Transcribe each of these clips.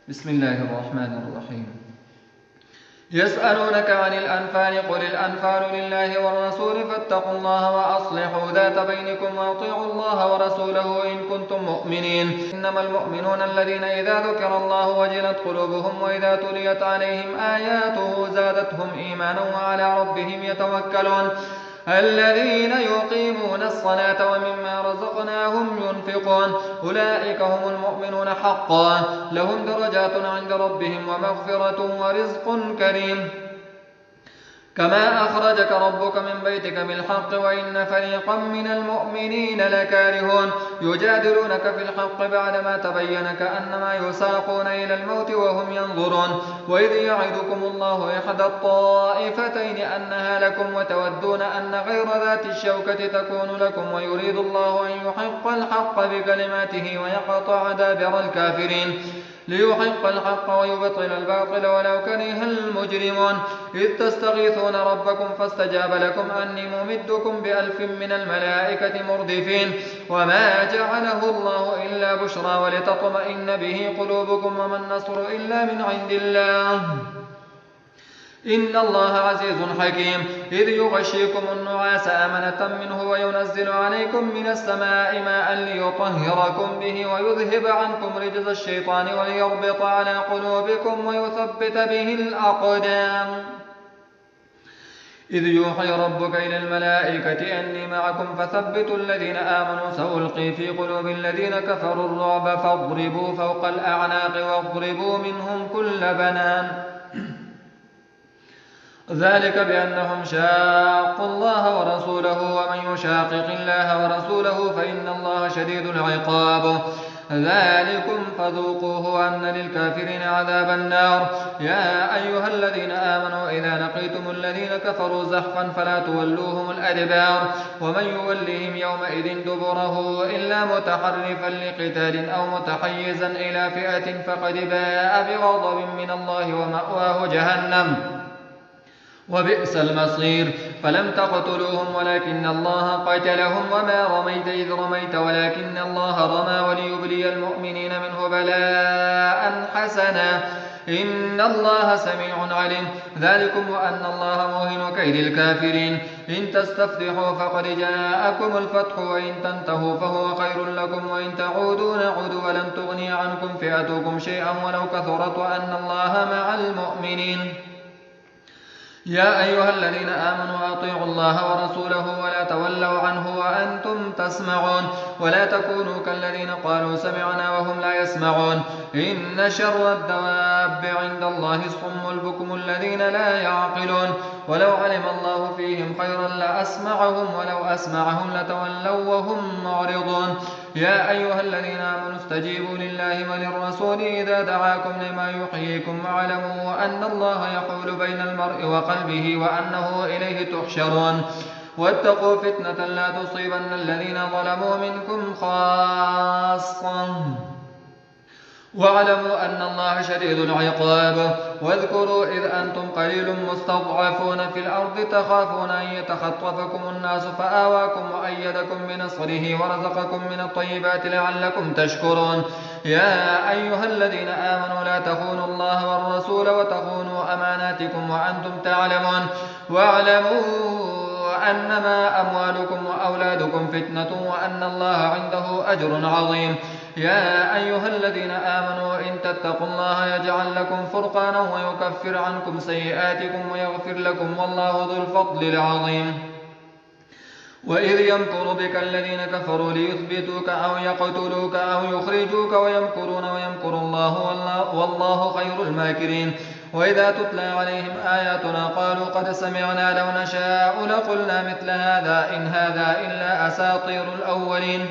بسم الله الرحمن الرحيم. يسألونك عن الأنفال قل الأنفال لله والرسول فاتقوا الله وأصلحوا ذات بينكم وأطيعوا الله ورسوله إن كنتم مؤمنين. إنما المؤمنون الذين إذا ذكر الله وجلت قلوبهم وإذا تليت عليهم آياته زادتهم إيمانا وعلى ربهم يتوكلون. الذين يقيمون الصلاة ومما رزقناهم ينفقون أولئك هم المؤمنون حقا لهم درجات عند ربهم ومغفرة ورزق كريم. كما أخرجك ربك من بيتك بالحق وإن فريقا من المؤمنين لكارهون يجادلونك في الحق بعدما تبين كأنما يساقون إلى الموت وهم ينظرون. وإذ يعدكم الله إحدى الطائفتين أنها لكم وتودون أن غير ذات الشوكة تكون لكم ويريد الله أن يحق الحق بكلماته ويقطع دابر الكافرين ليحق الحق ويبطل الباطل ولو كره المجرمون. إذ تستغيثون ربكم فاستجاب لكم أني ممدكم ب1000 من الملائكة مردفين وما جعله الله إلا بشرى ولتطمئن به قلوبكم وما النصر إلا من عند الله إن الله عزيز حكيم. إذ يغشيكم النعاس أمنة منه وينزل عليكم من السماء ماء ليطهركم به ويذهب عنكم رجز الشيطان وليربط على قلوبكم ويثبت به الأقدام. إذ يوحي ربك إلى الملائكة أني معكم فثبتوا الذين آمنوا سألقي في قلوب الذين كفروا الرعب فاضربوا فوق الأعناق واضربوا منهم كل بنان ذلك بأنهم شاقوا الله ورسوله ومن يشاقق الله ورسوله فإن الله شديد العقاب. ذلكم فذوقوه وأن للكافرين عذاب النار. يا أيها الذين آمنوا إذا لقيتم الذين كفروا زحفا فلا تولوهم الأدبار ومن يولهم يومئذ دبره إلا متحرفا لقتال أو متحيزا إلى فئة فقد باء بغضب من الله ومأواه جهنم وبئس المصير. فلم تقتلوهم ولكن الله قتلهم وما رميت إذ رميت ولكن الله رمى وليبلي المؤمنين منه بلاء حسنا إن الله سميع عليم. ذلكم وأن الله موهن كيد الكافرين. إن تستفتحوا فقد جاءكم الفتح وإن تنتهوا فهو خير لكم وإن تعودوا نعود ولن تغني عنكم فئتكم شيئا ولو كثرت وأن الله مع المؤمنين. يا أيها الذين آمنوا أطيعوا الله ورسوله ولا تولوا عنه وأنتم تسمعون ولا تكونوا كالذين قالوا سمعنا وهم لا يسمعون. إن شر الدواب عند الله الصم البكم الذين لا يعقلون ولو علم الله فيهم خيرا لأسمعهم ولو أسمعهم لتولوا وهم معرضون. يا أيها الذين آمنوا استجيبوا لله وللرسول إذا دعاكم لما يحييكم واعلموا أن الله يحول بين المرء وقلبه وأنه إليه تحشرون. واتقوا فتنة لا تصيبن الذين ظلموا منكم خاصة واعلموا أن الله شديد العقاب. واذكروا إذ أنتم قليل مستضعفون في الأرض تخافون أن يتخطفكم الناس فآواكم وأيدكم بنصره ورزقكم من الطيبات لعلكم تشكرون. يا أيها الذين آمنوا لا تخونوا الله والرسول وتخونوا أماناتكم وأنتم تعلمون واعلموا أنما أموالكم وأولادكم فتنة وأن الله عنده أجر عظيم. يا أيها الذين آمنوا إن تتقوا الله يجعل لكم فرقانا ويكفر عنكم سيئاتكم ويغفر لكم والله ذو الفضل العظيم. وإذ يمكر بك الذين كفروا ليثبتوك أو يقتلوك أو يخرجوك ويمكرون ويمكر الله والله خير الماكرين. وإذا تتلى عليهم آياتنا قالوا قد سمعنا لو نشاء لقلنا مثل هذا إن هذا إلا أساطير الأولين.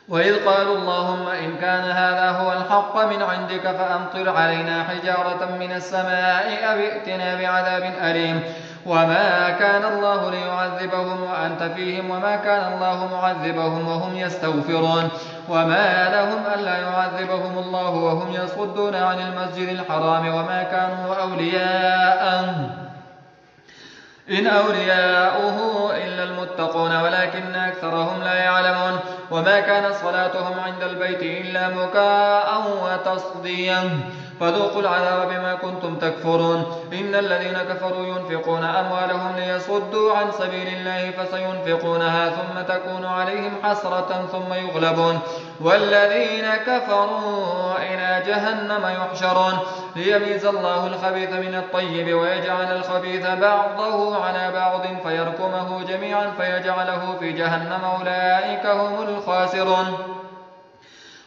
وإذ قالوا اللهم إن كان هذا هو الحق من عندك فأمطر علينا حجارة من السماء أو ائتنا بعذاب أليم. وما كان الله ليعذبهم وأنت فيهم وما كان الله معذبهم وهم يستغفرون. وما لهم ألا يعذبهم الله وهم يصدون عن المسجد الحرام وما كانوا أولياءه إن أولياؤه إلا المتقون ولكن أكثرهم لا يعلمون. وما كانت صلاتهم عند البيت إلا مكاء وتصديا فذوقوا العذاب بما كنتم تكفرون. إن الذين كفروا ينفقون أموالهم ليصدوا عن سبيل الله فسينفقونها ثم تكون عليهم حسرة ثم يغلبون والذين كفروا إلى جهنم يحشرون ليميز الله الخبيث من الطيب ويجعل الخبيث بعضه على بعض فيركمه جميعا فيجعله في جهنم أولئك هم الخاسرون.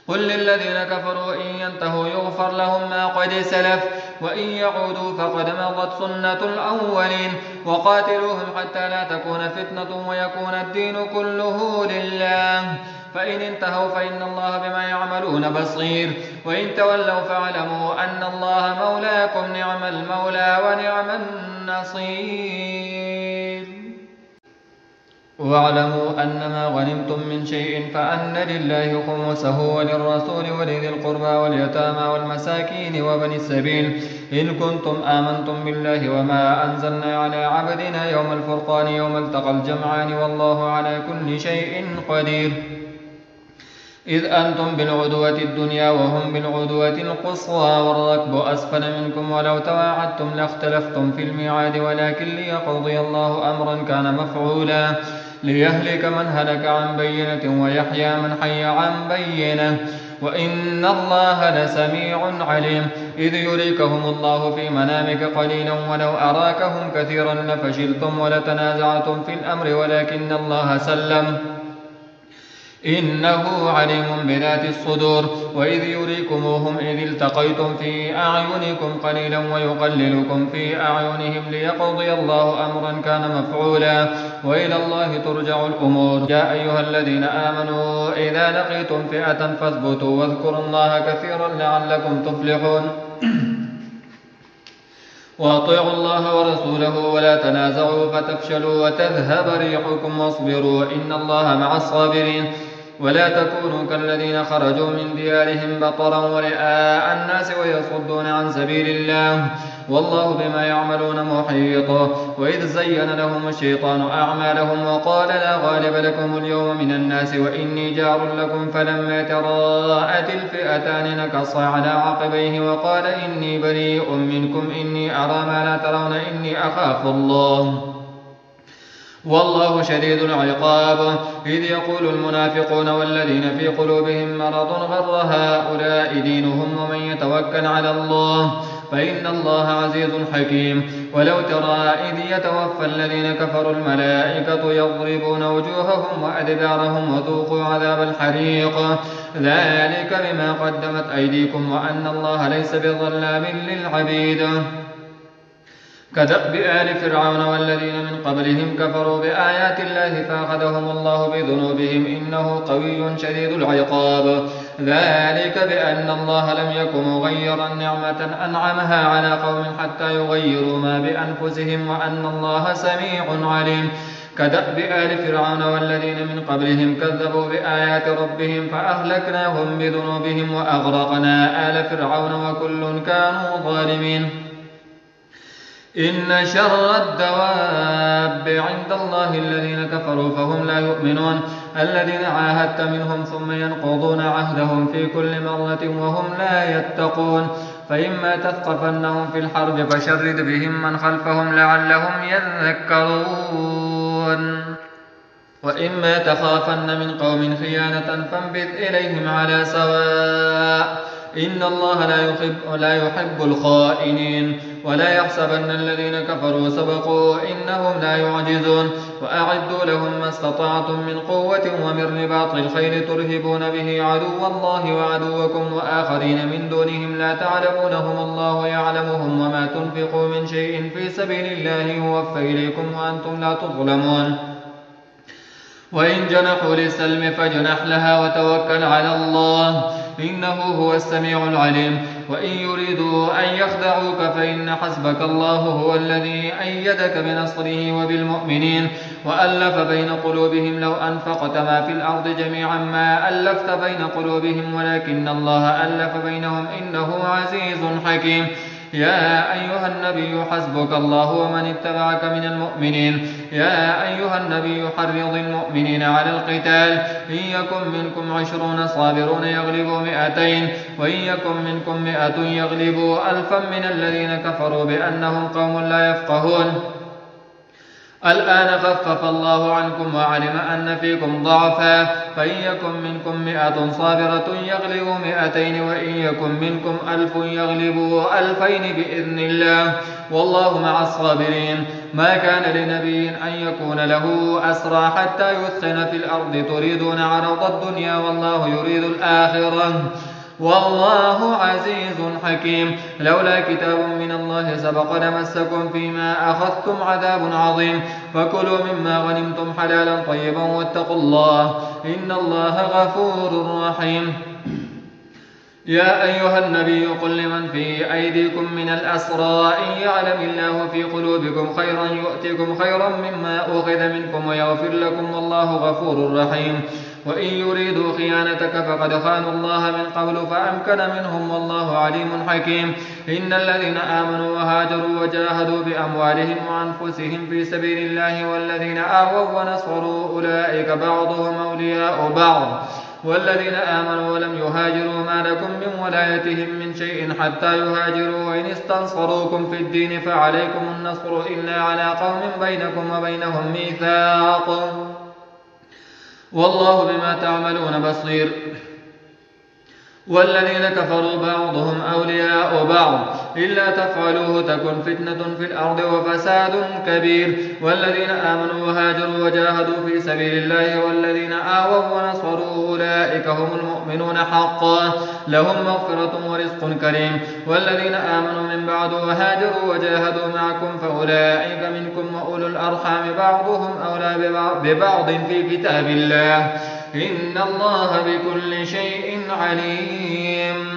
قل للذين كفروا إن ينتهوا يغفر لهم ما قد سلف وإن يعودوا فقد مضت سنة الأولين وقاتلوهم حتى لا تكون فتنة ويكون الدين كله لله فإن انتهوا فإن الله بما يعملون بصير وإن تولوا فاعلموا أن الله مولاكم نعم المولى ونعم النصير. واعلموا أنما غنمتم من شيء فأن لله خمسه وللرسول ولذي القربى واليتامى والمساكين وبني السبيل إن كنتم آمنتم بالله وما أنزلنا على عبدنا يوم الفرقان يوم التقى الجمعان والله على كل شيء قدير. إذ أنتم بالعدوة الدنيا وهم بالعدوة القصوى والركب أسفل منكم ولو تواعدتم لاختلفتم في الميعاد ولكن ليقضي الله أمرا كان مفعولا ليهلك من هلك عن بينة ويحيى من حي عن بينة وإن الله لسميع عليم. إذ يريكهم الله في منامك قليلا ولو أراكهم كثيرا لفشلتم ولتنازعتم في الأمر ولكن الله سلم إنه عليم بذات الصدور. وإذ يريكموهم إذ التقيتم في أعينكم قليلا ويقللكم في أعينهم ليقضي الله أمرا كان مفعولا وإلى الله ترجع الأمور. يا أيها الذين آمنوا إذا لقيتم فئة فاثبتوا واذكروا الله كثيرا لعلكم تفلحون. وأطيعوا الله ورسوله ولا تنازعوا فتفشلوا وتذهب ريحكم واصبروا إن الله مع الصابرين. ولا تكونوا كالذين خرجوا من ديارهم بطرا ورئاء الناس ويصدون عن سبيل الله والله بما يعملون محيط. وإذ زين لهم الشيطان أعمالهم وقال لا غالب لكم اليوم من الناس وإني جار لكم فلما تراءت الفئتان نكص على عقبيه وقال إني بريء منكم إني أرى ما لا ترون إني أخاف الله والله شديد العقاب. إذ يقول المنافقون والذين في قلوبهم مرض غر هؤلاء دينهم ومن يتوكل على الله فإن الله عزيز حكيم. ولو ترى إذ يتوفى الذين كفروا الملائكة يضربون وجوههم وأدبارهم وذوقوا عذاب الحريق ذلك بما قدمت أيديكم وأن الله ليس بظلام للعبيد. كدأب آل فرعون والذين من قبلهم كفروا بآيات الله فأخذهم الله بذنوبهم إنه قوي شديد العقاب. ذلك بأن الله لم يكن مغيرا نعمة أنعمها على قوم حتى يغيروا ما بأنفسهم وأن الله سميع عليم. كدأب آل فرعون والذين من قبلهم كذبوا بآيات ربهم فأهلكناهم بذنوبهم وأغرقنا آل فرعون وكل كانوا ظالمين. إن شر الدواب عند الله الذين كفروا فهم لا يؤمنون الذين عاهدت منهم ثم ينقضون عهدهم في كل مرة وهم لا يتقون. فإما تثقفنهم في الحرب فشرد بهم من خلفهم لعلهم يذكرون وإما تخافن من قوم خيانة فانبذ إليهم على سواء إن الله لا يحب الخائنين. ولا يحسبن الذين كفروا سبقوا إنهم لا يعجزون. وأعدوا لهم ما استطعتم من قوة ومن رباط الخيل ترهبون به عدو الله وعدوكم وآخرين من دونهم لا تعلمونهم الله يعلمهم وما تنفقوا من شيء في سبيل الله يوفى إليكم وأنتم لا تظلمون. وإن جنحوا للسلم فاجنح لها وتوكل على الله إنه هو السميع العليم. وإن يريدوا أن يخدعوك فإن حسبك الله هو الذي أيدك بنصره وبالمؤمنين وألف بين قلوبهم لو أنفقت ما في الأرض جميعا ما ألفت بين قلوبهم ولكن الله ألف بينهم إنه عزيز حكيم. يا أيها النبي حسبك الله ومن اتبعك من المؤمنين يا أيها النبي حرض المؤمنين على القتال إن يكن منكم 20 صابرون يغلبوا 200 وإن يكن منكم 100 يغلبوا 1000 من الذين كفروا بأنهم قوم لا يفقهون الآن خفف الله عنكم وعلم أن فيكم ضعفا فإن يكن منكم 100 صابرة يغلبوا 200 وإن يكن منكم 1000 يغلبوا 2000 بإذن الله والله مع الصابرين ما كان لنبي أن يكون له أسرى حتى يثخن في الأرض تريدون عرض الدنيا والله يريد الآخرة والله عزيز حكيم لولا كتاب من الله سبق لمسكم فيما أخذتم عذاب عظيم فكلوا مما غنمتم حلالا طيبا واتقوا الله إن الله غفور رحيم يا أيها النبي قل لمن في أيديكم من الأسرى إن يعلم الله في قلوبكم خيرا يؤتكم خيرا مما أخذ منكم ويغفر لكم والله غفور رحيم وإن يريدوا خيانتك فقد خانوا الله من قبل فأمكن منهم والله عليم حكيم إن الذين آمنوا وهاجروا وجاهدوا بأموالهم وأنفسهم في سبيل الله والذين آووا ونصروا أولئك بعضهم أولياء بعض والذين آمنوا ولم يهاجروا ما لكم من ولايتهم من شيء حتى يهاجروا وإن استنصروكم في الدين فعليكم النصر إلا على قوم بينكم وبينهم ميثاق والله بما تعملون بصير والذين كفروا بعضهم أولياء بعض إلا تفعلوه تكن فتنة في الأرض وفساد كبير والذين آمنوا وهاجروا وجاهدوا في سبيل الله والذين آووا ونصروا أولئك هم المؤمنون حقا لهم مغفرة ورزق كريم والذين آمنوا من بعد وهاجروا وجاهدوا معكم فأولئك منكم وأولو الأرحام بعضهم أولى ببعض في كتاب الله إن الله بكل شيء عليم